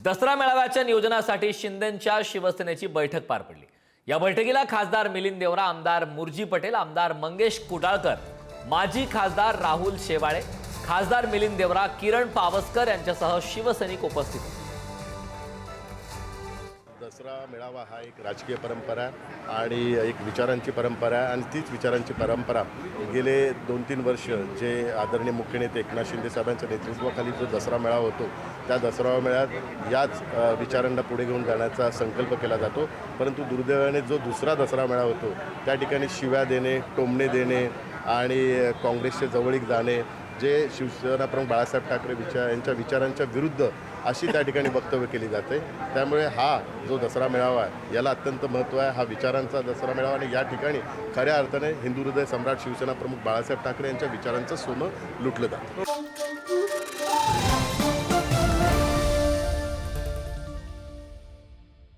दसरा मेळाव्याच्या नियोजनासाठी शिंदेंच्या शिवसेनेची बैठक पार पडली। या बैठकीला खासदार मिलिंद देवरा, आमदार मुर्जी पटेल, आमदार मंगेश कुडाळकर, माजी खासदार राहुल शेवाळे, खासदार मिलिंद देवरा, किरण पावसकर यांच्यासह शिवसैनिक उपस्थित होते। दसरा मेळावा हा एक राजकीय परंपरा आणि एक विचारांची परंपरा आहे आणि तीच विचारांची परंपरा गेले 2-3 वर्ष जे आदरणीय मुख्य नेते एकनाथ शिंदे साहेबांच्या नेतृत्वाखाली जो दसरा मेळावा होतो त्या दसरा मेळाव्यात याच विचारांना पुढे घेऊन जाण्याचा संकल्प केला जातो। परंतु दुर्दैवाने जो दुसरा दसरा मेळावा होतो त्या ठिकाणी शिव्या देणे, टोमणे देणे आणि काँग्रेसचे जवळीक जाणे, जे शिवसेना प्रमुख बाळासाहेब ठाकरे यांच्या विचारांच्या विरुद्ध अशी त्या ठिकाणी वक्तव्य केली जाते। त्यामुळे हा जो दसरा मेळावा आहे याला अत्यंत महत्त्व आहे। हा विचारांचा दसरा मेळावा आणि या ठिकाणी खऱ्या अर्थाने हिंदू हृदय सम्राट शिवसेना प्रमुख बाळासाहेब ठाकरे यांच्या विचारांचं सोनं लुटलं जातं।